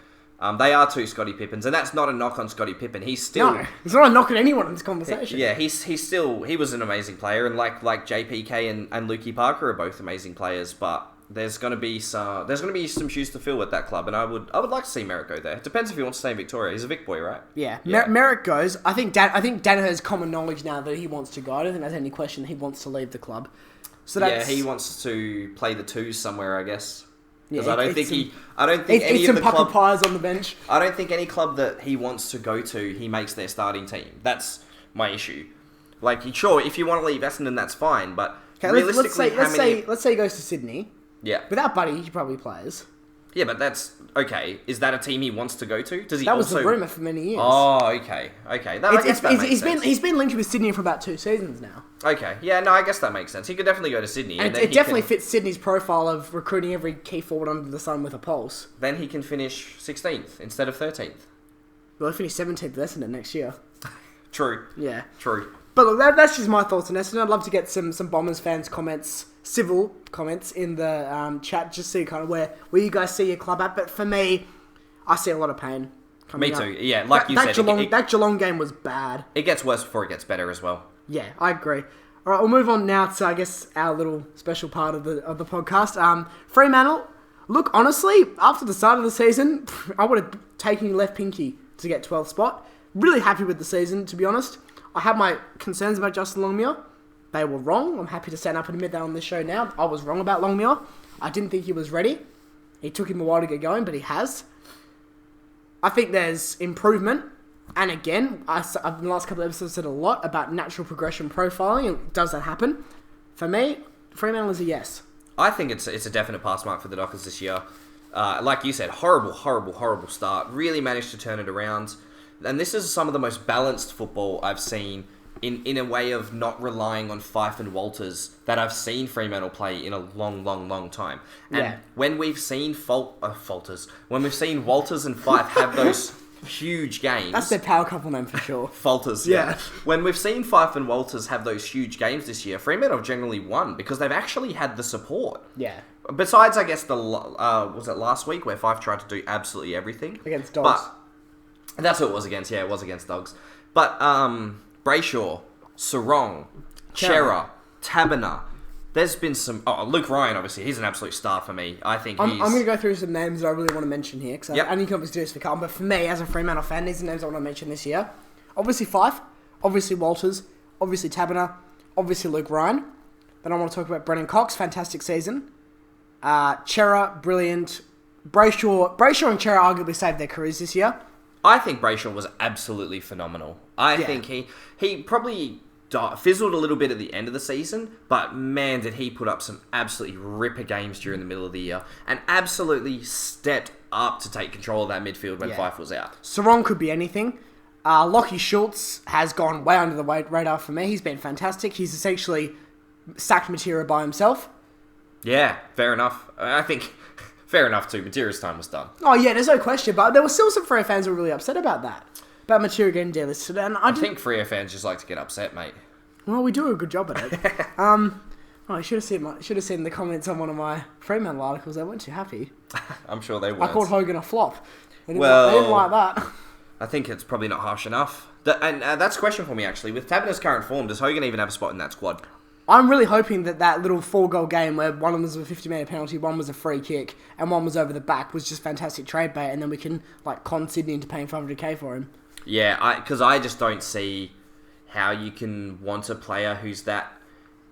They are two Scotty Pippins, and that's not a knock on Scotty Pippen. He's still... No, it's not a knock at anyone in this conversation. He was an amazing player, and like JPK and Lukey Parker are both amazing players, but there's going to be some shoes to fill at that club, and I would like to see Merritt go there. It depends if he wants to stay in Victoria. He's a Vic boy, right? Yeah. Merritt goes. I think Daniher has common knowledge now that he wants to go. I don't think there's any question that he wants to leave the club. So he wants to play the twos somewhere, I guess. Because Yeah, I don't think any of the pucker club pies on the bench. I don't think any club that he wants to go to, he makes their starting team. That's my issue. Like, sure, if you want to leave Essendon, that's fine, but realistically, let's say he goes to Sydney. Yeah. Without Buddy, he probably plays. Yeah, but that's... Okay, is that a team he wants to go to? Does he That was also... the rumour for many years. Oh, okay. I guess that makes sense. He's been linked with Sydney for about 2 seasons now. Okay, yeah, no, I guess that makes sense. He could definitely go to Sydney. And it definitely fits Sydney's profile of recruiting every key forward under the sun with a pulse. Then he can finish 16th instead of 13th. Well, he'll finish 17th with Essendon next year. True. Yeah. True. But look, that's just my thoughts on Essendon. I'd love to get some Bombers fans' comments, civil comments in the chat, just see kind of where you guys see your club at. But for me, I see a lot of pain coming Me up. too. Yeah, like you said. That Geelong game was bad. It gets worse before it gets better as well. Yeah, I agree. All right, we'll move on now to, I guess, our little special part of the podcast. Fremantle, look, honestly, after the start of the season, I would have taken left pinky to get 12th spot. Really happy with the season, to be honest. I had my concerns about Justin Longmuir. They were wrong. I'm happy to stand up and admit that on this show now. I was wrong about Longmuir. I didn't think he was ready. It took him a while to get going, but he has. I think there's improvement. And again, I've in the last couple of episodes said a lot about natural progression profiling. And does that happen? For me, Fremantle is a yes. I think it's a definite pass mark for the Dockers this year. Like you said, horrible start. Really managed to turn it around. And this is some of the most balanced football I've seen in a way of not relying on Fife and Walters that I've seen Fremantle play in a long time. And when we've seen when we've seen Walters and Fife have those huge games... That's their power couple name for sure. Falters, yeah. When we've seen Fife and Walters have those huge games this year, Fremantle have generally won because they've actually had the support. Yeah. Besides, I guess, was it last week where Fife tried to do absolutely everything? Against Dogs. But that's who it was against. Yeah, it was against Dogs. But Brayshaw, Sarong, Chera, Tabiner. There's been some... Oh, Luke Ryan, obviously. He's an absolute star for me. I think I'm going to go through some names that I really want to mention here, because I only can obviously do this for Carlton, but for me, as a Fremantle fan, these are the names I want to mention this year. Obviously Fife, obviously Walters, obviously Tabiner, obviously Luke Ryan. Then I want to talk about Brennan Cox, fantastic season. Chera, brilliant. Brayshaw and Chera arguably saved their careers this year. I think Brayshaw was absolutely phenomenal. I think he probably fizzled a little bit at the end of the season, but man, did he put up some absolutely ripper games during the middle of the year and absolutely stepped up to take control of that midfield when Fife was out. Sarong could be anything. Lockie Schultz has gone way under the radar for me. He's been fantastic. He's essentially sacked Matera by himself. Yeah, fair enough. I think... Fair enough too. Matera's time was done. Oh yeah, there's no question. But there were still some Freo fans who were really upset about that. About Matera getting delisted. And I think Freo fans just like to get upset, mate. Well, we do a good job at it. I should have seen the comments on one of my Fremantle articles. They weren't too happy. I'm sure they weren't. I called Hogan a flop. They didn't like that. I think it's probably not harsh enough. And that's a question for me, actually. With Taberner's current form, does Hogan even have a spot in that squad? I'm really hoping that little 4-goal game where one was a 50-metre penalty, one was a free kick, and one was over the back was just fantastic trade bait, and then we can con Sydney into paying $500K for him. Yeah, because I just don't see how you can want a player who's that...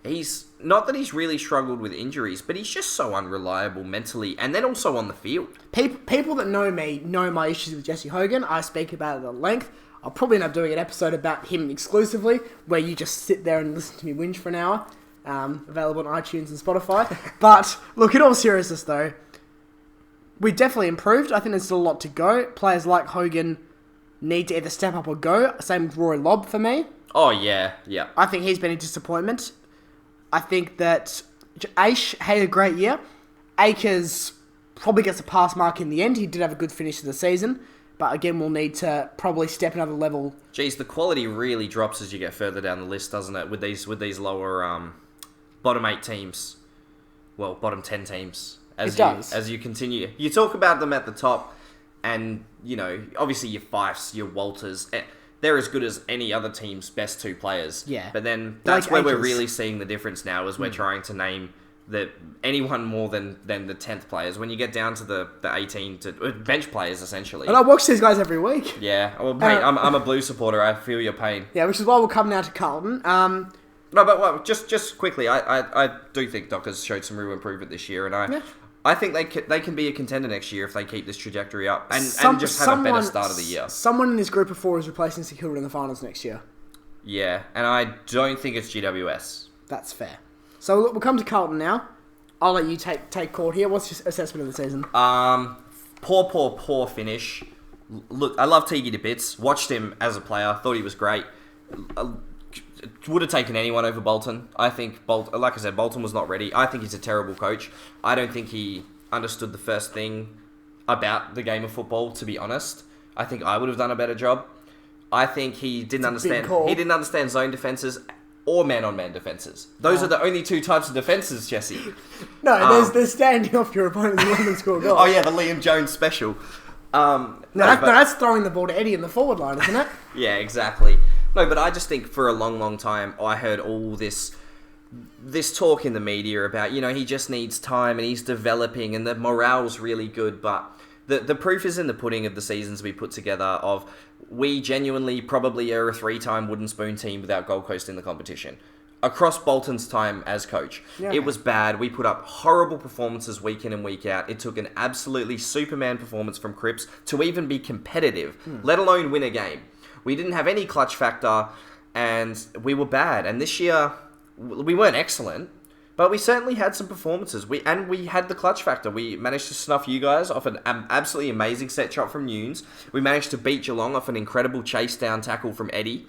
He's not that he's really struggled with injuries, but he's just so unreliable mentally, and then also on the field. People that know me know my issues with Jesse Hogan. I speak about it at length. I'll probably end up doing an episode about him exclusively, where you just sit there and listen to me whinge for an hour. Available on iTunes and Spotify. But, look, in all seriousness, though, we definitely improved. I think there's still a lot to go. Players like Hogan need to either step up or go. Same with Rory Lobb for me. Oh, yeah. I think he's been a disappointment. I think that Aish had a great year. Akers probably gets a pass mark in the end. He did have a good finish to the season. But again, we'll need to probably step another level. Geez, the quality really drops as you get further down the list, doesn't it? With these lower bottom 8 teams, well, bottom 10 teams. As you continue, you talk about them at the top, and obviously your Fifes, your Walters, they're as good as any other team's best 2 players. Yeah. But then that's where we're really seeing the difference now, is we're trying to name anyone more than the 10th players. When you get down to the 18 to bench players, essentially. And I watch these guys every week. Yeah, well, mate, I'm a Blue supporter. I feel your pain. Yeah, which is why we'll come now to Carlton. No, but just quickly, I do think Dockers showed some real improvement this year, and I think they can be a contender next year if they keep this trajectory up and just have a better start of the year. Someone in this group of 4 is replacing St Kilda in the finals next year. Yeah, and I don't think it's GWS. That's fair. So look, we'll come to Carlton now. I'll let you take court here. What's your assessment of the season? Poor finish. Look, I love Tiggy to bits. Watched him as a player. Thought he was great. Would have taken anyone over Bolton. I think like I said, Bolton was not ready. I think he's a terrible coach. I don't think he understood the first thing about the game of football, to be honest. I think I would have done a better job. I think he didn't understand. He didn't understand zone defenses or man-on-man defences. Those are the only 2 types of defences, Jesse. No, there's standing off your opponent and letting them score goals. Oh yeah, the Liam Jones special. That's throwing the ball to Eddie in the forward line, isn't it? Yeah, exactly. No, but I just think for a long time, I heard all this this talk in the media about, he just needs time and he's developing and the morale's really good, but the proof is in the pudding of the seasons we put together of we genuinely probably are a 3-time wooden spoon team without Gold Coast in the competition. Across Bolton's time as coach. Yeah. It was bad. We put up horrible performances week in and week out. It took an absolutely Superman performance from Cripps to even be competitive, let alone win a game. We didn't have any clutch factor, and we were bad. And this year, we weren't excellent, but we certainly had some performances. We had the clutch factor. We managed to snuff you guys off an absolutely amazing set shot from Nunes. We managed to beat Geelong off an incredible chase down tackle from Eddie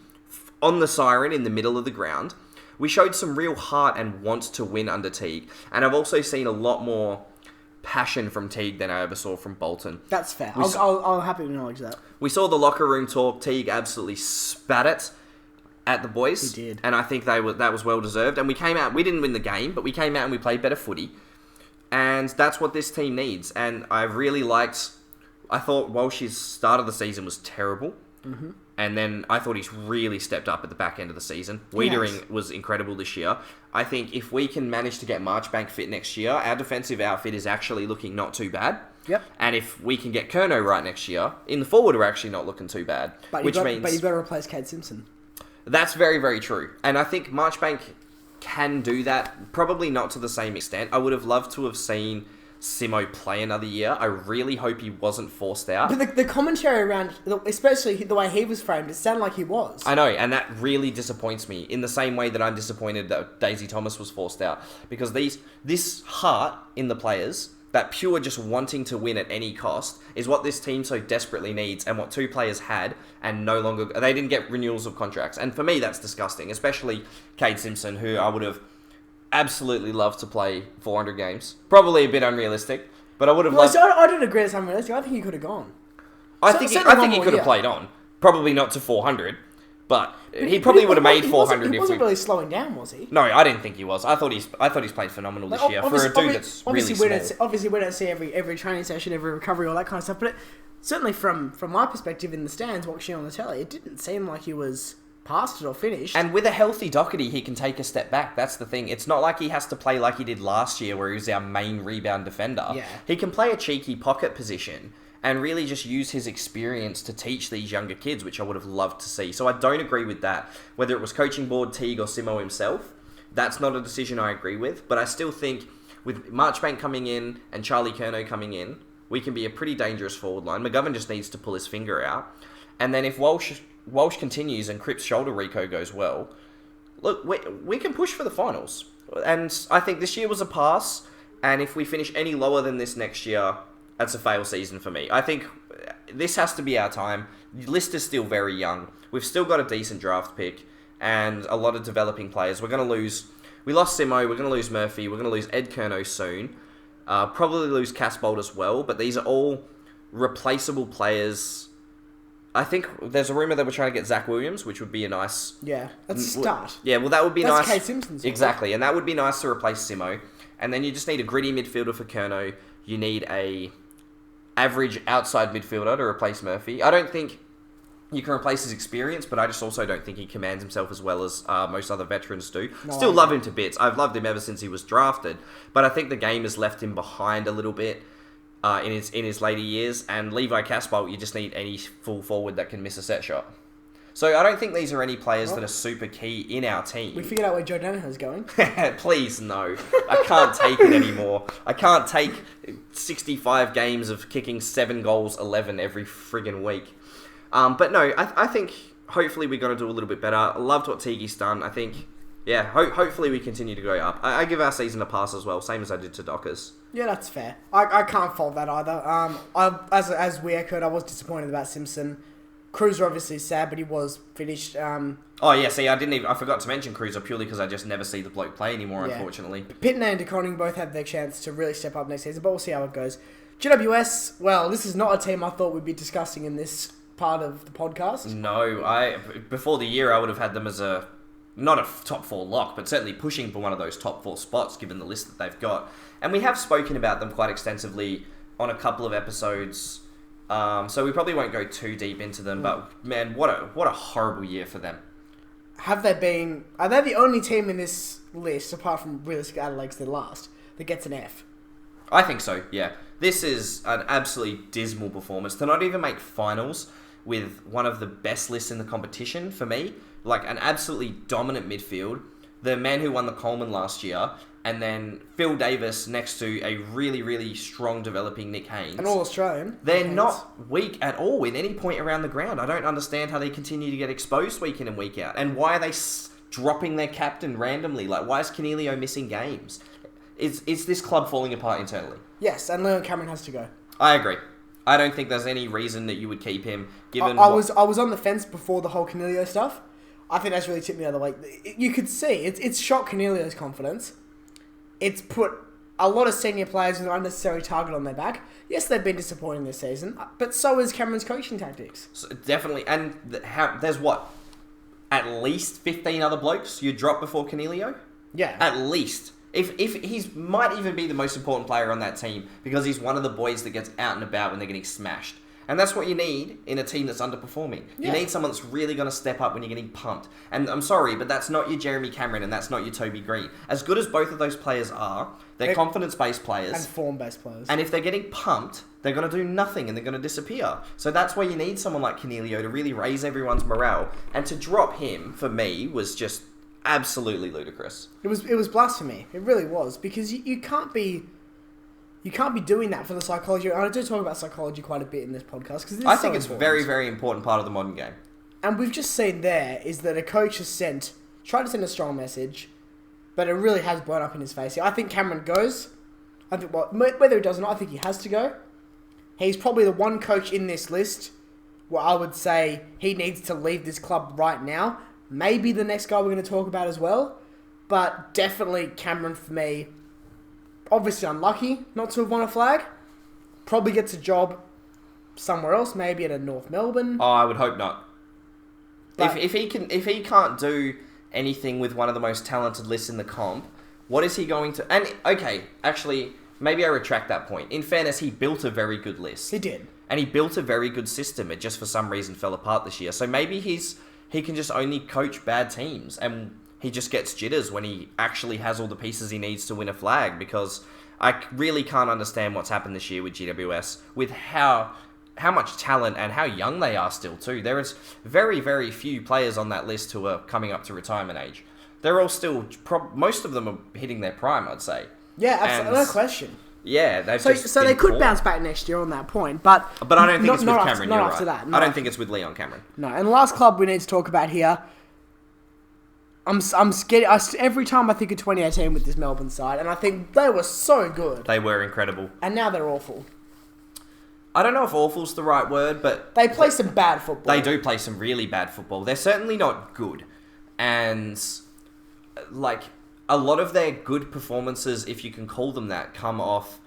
on the siren in the middle of the ground. We showed some real heart and want to win under Teague. And I've also seen a lot more passion from Teague than I ever saw from Bolton. That's fair. I'll happily acknowledge that. We saw the locker room talk. Teague absolutely spat it at the boys. He did. And I think that was well deserved. And we came out, we didn't win the game, but we came out and we played better footy. And that's what this team needs. And I really I thought Walsh's start of the season was terrible. Mm-hmm. And then I thought he's really stepped up at the back end of the season. Wiedering was incredible this year. I think if we can manage to get Marchbank fit next year, our defensive outfit is actually looking not too bad. Yep. And if we can get Curnow right next year, in the forward we're actually not looking too bad. But you've got to replace Cade Simpson. That's very, very true. And I think Marchbank can do that, probably not to the same extent. I would have loved to have seen Simo play another year. I really hope he wasn't forced out. But the commentary around, especially the way he was framed, it sounded like he was. I know, and that really disappoints me in the same way that I'm disappointed that Daisy Thomas was forced out. Because this heart in the players, that pure just wanting to win at any cost, is what this team so desperately needs and what 2 players had and no longer... They didn't get renewals of contracts. And for me, that's disgusting, especially Cade Simpson, who I would have absolutely loved to play 400 games. Probably a bit unrealistic, but I would have loved... I don't agree it's unrealistic. I think he could have gone. I think he could have played on. Probably not to 400, but he probably would have made 400 He wasn't really slowing down, was he? No, I didn't think he was. I thought he's played phenomenal this year for a dude that's really small. Obviously, we don't see every training session, every recovery, all that kind of stuff, but certainly from my perspective in the stands, watching on the telly, it didn't seem like he was past it or finished. And with a healthy Doherty, he can take a step back. That's the thing. It's not like he has to play like he did last year where he was our main rebound defender. Yeah. He can play a cheeky pocket position and really just use his experience to teach these younger kids, which I would have loved to see. So I don't agree with that. Whether it was coaching board, Teague or Simo himself, that's not a decision I agree with. But I still think with Marchbank coming in and Charlie Curnow coming in, we can be a pretty dangerous forward line. McGovern just needs to pull his finger out. And then if Walsh continues and Cripps' shoulder Rico goes well, look, we can push for the finals. And I think this year was a pass, and if we finish any lower than this next year, that's a fail season for me. I think this has to be our time. The list is still very young. We've still got a decent draft pick and a lot of developing players. We're going to lose... We lost Simo, we're going to lose Murphy, we're going to lose Ed Curnow soon. Probably lose Casbolt as well, but these are all replaceable players. I think there's a rumour that we're trying to get Zach Williams, which would be a nice... Yeah, that's a start. Yeah, well, that would be nice. That's Cade Simpson's. Exactly, and that would be nice to replace Simo. And then you just need a gritty midfielder for Curnow. You need a average outside midfielder to replace Murphy. I don't think you can replace his experience, but I just also don't think he commands himself as well as most other veterans do. No, Still love him to bits. I've loved him ever since he was drafted, but I think the game has left him behind a little bit in his later years. And Levi Casbolt, you just need any full forward that can miss a set shot. So I don't think these are any players that are super key in our team. We figured out where Joe Danaher's going. Please, no. I can't take it anymore. I can't take 65 games of kicking 7 goals, 11 every friggin' week. But no, I think hopefully we're going to do a little bit better. I loved what Teague's done. I think, yeah, hopefully we continue to go up. I give our season a pass as well, same as I did to Dockers. Yeah, that's fair. I can't fault that either. As we echoed, I was disappointed about Simpson. Cruiser obviously sad, but he was finished. Oh yeah, see, I forgot to mention Cruiser purely because I just never see the bloke play anymore, unfortunately. Pitney and DeConning both had their chance to really step up next season, but we'll see how it goes. GWS, well, this is not a team I thought we'd be discussing in this part of the podcast. No, before the year I would have had them as not a top 4 lock, but certainly pushing for one of those top 4 spots given the list that they've got. And we have spoken about them quite extensively on a couple of episodes. So we probably won't go too deep into them, but man, what a horrible year for them. Are they the only team in this list, apart from realistic Adelaide's their last, that gets an F? I think so, yeah. This is an absolutely dismal performance. To not even make finals with one of the best lists in the competition, for me, like an absolutely dominant midfield, the man who won the Coleman last year, and then Phil Davis next to a really, really strong developing Nick Haynes. An All-Australian. They're not weak at all in any point around the ground. I don't understand how they continue to get exposed week in and week out. And why are they dropping their captain randomly? Like, why is Cornelio missing games? Is this club falling apart internally? Yes, and Leon Cameron has to go. I agree. I don't think there's any reason that you would keep him, given I was on the fence before the whole Cornelio stuff. I think that's really tipped me the other way. You could see, it's shot Cornelio's confidence. It's put a lot of senior players with an unnecessary target on their back. Yes, they've been disappointing this season, but so is Cameron's coaching tactics. So definitely, and there's what? At least 15 other blokes you drop before Cornelio? Yeah. At least. If he's might even be the most important player on that team because he's one of the boys that gets out and about when they're getting smashed. And that's what you need in a team that's underperforming. Yeah. You need someone that's really going to step up when you're getting pumped. And I'm sorry, but that's not your Jeremy Cameron and that's not your Toby Green. As good as both of those players are, they're confidence-based players. And form-based players. And if they're getting pumped, they're going to do nothing and they're going to disappear. So that's why you need someone like Cornelio to really raise everyone's morale. And to drop him, for me, was just absolutely ludicrous. It was blasphemy. It really was. Because you can't be... You can't be doing that for the psychology. And I do talk about psychology quite a bit in this podcast. Cause I think it's a very, very important part of the modern game. And we've just seen there is that a coach has tried to send a strong message, but it really has blown up in his face. I think Cameron goes. I think whether he does or not, I think he has to go. He's probably the one coach in this list where I would say he needs to leave this club right now. Maybe the next guy we're going to talk about as well. But definitely Cameron for me. Obviously unlucky not to have won a flag. Probably gets a job somewhere else, maybe at a North Melbourne. Oh, I would hope not. If he can't do anything with one of the most talented lists in the comp, what is he going to... And, okay, actually, maybe I retract that point. In fairness, he built a very good list. He did. And he built a very good system. It just, for some reason, fell apart this year. So maybe he can just only coach bad teams, and he just gets jitters when he actually has all the pieces he needs to win a flag, because I really can't understand what's happened this year with GWS, with how much talent and how young they are still too. There is very, very few players on that list who are coming up to retirement age. They're all still, most of them are hitting their prime, I'd say. Yeah, absolutely, no question. Yeah, they've so they could bounce back next year on that point, but I don't think it's with Cameron. Not you're after right. that. I don't think it's with Leon Cameron. No, and the last club we need to talk about here. I'm scared. Every time I think of 2018 with this Melbourne side, and I think they were so good. They were incredible. And now they're awful. I don't know if awful's the right word, but... They play some bad football. They do play some really bad football. They're certainly not good. And, like, a lot of their good performances, if you can call them that, come off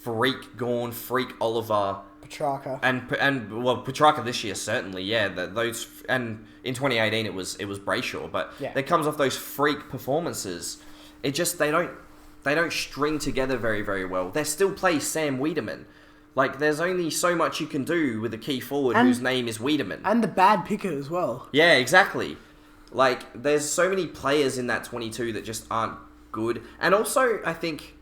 Freak Gorn, Freak Oliver... Petrarca. And Petrarca this year, certainly, yeah. Those... And in 2018, it was Brayshaw, but yeah. That comes off those freak performances. It just... They don't string together very, very well. They still play Sam Wiedemann. Like, there's only so much you can do with a key forward whose name is Wiedemann. And the bad picker as well. Yeah, exactly. Like, there's so many players in that 22 that just aren't good. And also, I think,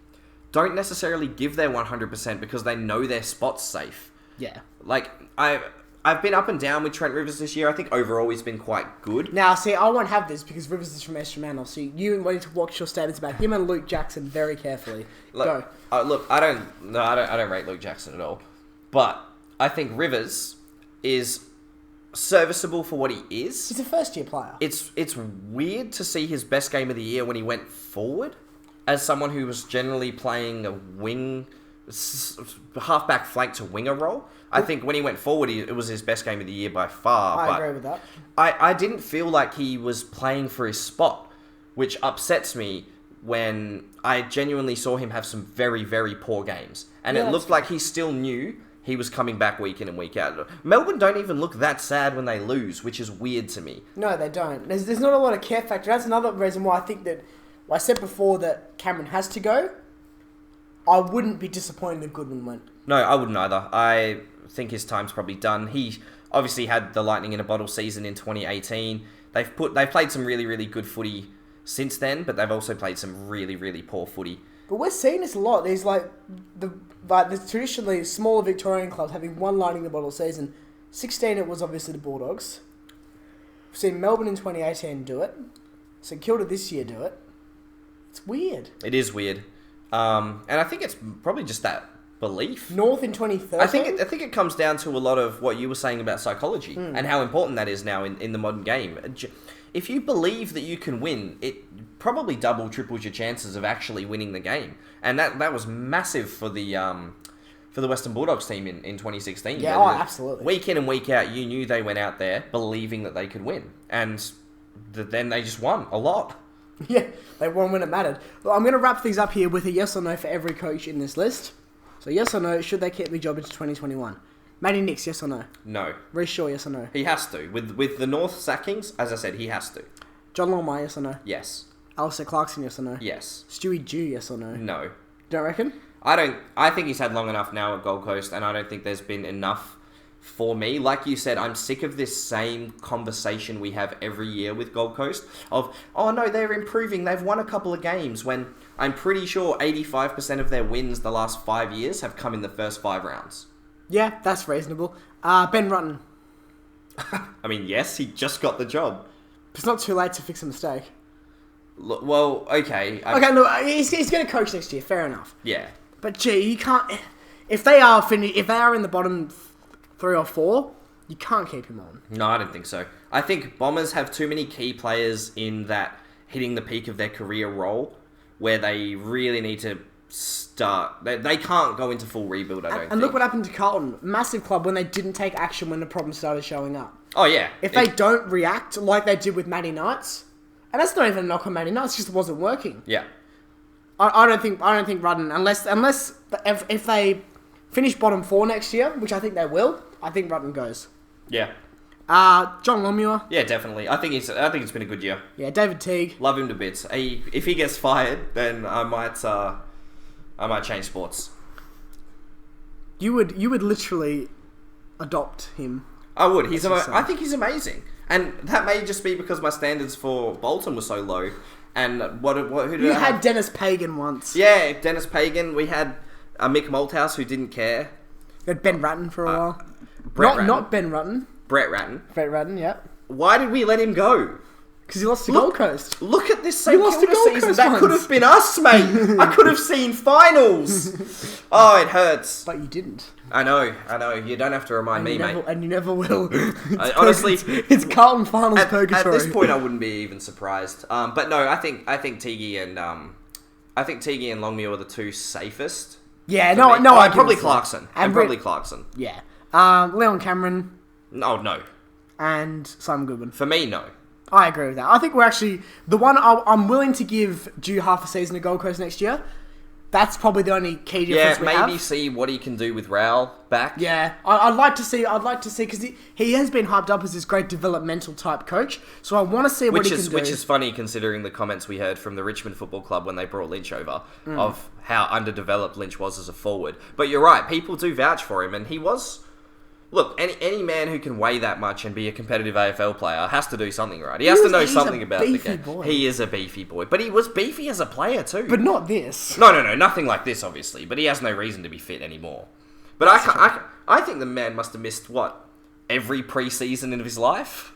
don't necessarily give their 100% because they know their spot's safe. Yeah. Like, I've been up and down with Trent Rivers this year. I think overall he's been quite good. Now, see, I won't have this because Rivers is from Estramanou, so you need to watch your statements about him and Luke Jackson very carefully. Go. Look, I don't rate Luke Jackson at all. But I think Rivers is serviceable for what he is. He's a first-year player. It's weird to see his best game of the year when he went forward as someone who was generally playing a wing... halfback flank to winger role. I think when he went forward, it was his best game of the year by far. I agree with that. I didn't feel like he was playing for his spot, which upsets me when I genuinely saw him have some very, very poor games. And it looked like he still knew he was coming back week in and week out. Melbourne don't even look that sad when they lose, which is weird to me. No, they don't. There's not a lot of care factor. That's another reason why I think that... I said before that Cameron has to go. I wouldn't be disappointed if Goodwin went. No, I wouldn't either. I think his time's probably done. obviously had the lightning in a bottle season in 2018. They've played some really, really good footy since then, but they've also played some really, really poor footy. But we're seeing this a lot. There's the traditionally smaller Victorian clubs having one lightning in the bottle season. 16 it was obviously the Bulldogs. We've seen Melbourne in 2018 do it. St Kilda this year do it. It's weird. It is weird. And I think it's probably just that belief. North in 2013. I think it comes down to a lot of what you were saying about psychology and how important that is now in the modern game. If you believe that you can win, it probably triples your chances of actually winning the game. And that was massive for the Western Bulldogs team in 2016. Yeah, absolutely. Week in and week out, you knew they went out there believing that they could win. And then they just won a lot. Yeah, they won when it mattered. Well, I'm going to wrap things up here with a yes or no for every coach in this list. So yes or no, should they keep the job into 2021? Matty Nix, yes or no? No. Reece Shaw, yes or no? He has to. With the North sackings, as I said, he has to. John Longmire, yes or no? Yes. Alistair Clarkson, yes or no? Yes. Stewie Dew, yes or no? No. Don't reckon? I think he's had long enough now at Gold Coast, and I don't think there's been enough for me. Like you said, I'm sick of this same conversation we have every year with Gold Coast of, oh no, they're improving, they've won a couple of games, when I'm pretty sure 85% of their wins the last 5 years have come in the first 5 rounds. Yeah, that's reasonable. Ben Rutten. I mean, yes, he just got the job. It's not too late to fix a mistake. Look, well, okay. Okay, look, he's going to coach next year, fair enough. Yeah. But gee, you can't... If they are in the bottom 3 or 4, you can't keep him on. No, I don't think so. I think Bombers have too many key players in that hitting the peak of their career role where they really need to start. They can't go into full rebuild, I don't think. And look what happened to Carlton. Massive club when they didn't take action when the problems started showing up. Oh, yeah. If they don't react like they did with Matty Knights, and that's not even a knock on Matty Knights, it just wasn't working. Yeah. I don't think Rutten, unless if they finish bottom 4 next year, which I think they will, I think Rutten goes. Yeah. John Longmuir. Yeah, definitely. I think it's been a good year. Yeah, David Teague. Love him to bits. If he gets fired, then I might change sports. You would literally adopt him. I would. I think he's amazing, and that may just be because my standards for Bolton were so low. And who did I have? Had Dennis Pagan once. Yeah, Dennis Pagan. We had Mick Malthouse, who didn't care. You had Ben Ratton for a while. Ratton. Not Ben Ratton. Brett Ratton. Brett Ratton, yeah. Why did we let him go? Because he lost to Gold Coast. Look at this St Kilda season. Coast That once. could have been us, mate. I could have seen finals. Oh, it hurts. But you didn't. I know. You don't have to remind me, mate. And you never will. Honestly, it's Carlton finals purgatory. At this point, I wouldn't be even surprised. But no, I think Teague and Longmuir were the two safest. Yeah, probably Clarkson. And probably Clarkson. Yeah. Leon Cameron. No. And Simon Goodwin. For me, no. I agree with that. I think we're actually... The one I'm willing to give due half a season to Gold Coast next year. That's probably the only key difference we have. Yeah, maybe see what he can do with Raul back. Yeah. I'd like to see... Because he has been hyped up as this great developmental type coach. So I want to see what he can do. Which is funny considering the comments we heard from the Richmond Football Club when they brought Lynch over. Of how underdeveloped Lynch was as a forward. But you're right. People do vouch for him. And he was... Look, any man who can weigh that much and be a competitive AFL player has to do something right. He has to know something about the game. Boy. He is a beefy boy. But he was beefy as a player too. But not this. No, nothing like this, obviously. But he has no reason to be fit anymore. But I think the man must have missed, every pre-season of his life?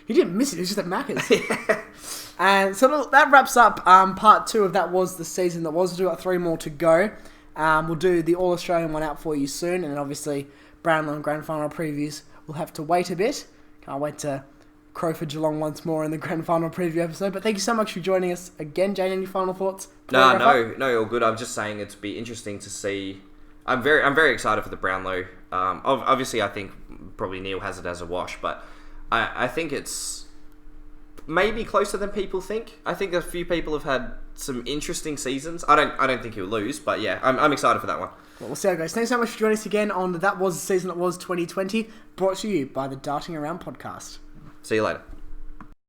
He didn't miss it, he was just at Macca's. And so that wraps up part 2 of That Was the Season That Was. We've got 3 more to go. We'll do the All-Australian one out for you soon. And then obviously... Brownlow and Grand Final previews will have to wait a bit. Can't wait to crow for Geelong once more in the Grand Final preview episode. But thank you so much for joining us again, Jane. Any final thoughts? No, all good. I'm just saying it'd be interesting to see. I'm very excited for the Brownlow. Obviously, I think probably Neil has it as a wash, but I think it's maybe closer than people think. I think a few people have had some interesting seasons. I don't think he'll lose, but yeah, I'm excited for that one. Well, we'll see how it goes. Thanks so much for joining us again on That Was the Season That Was 2020, brought to you by the Darting Around podcast. See you later.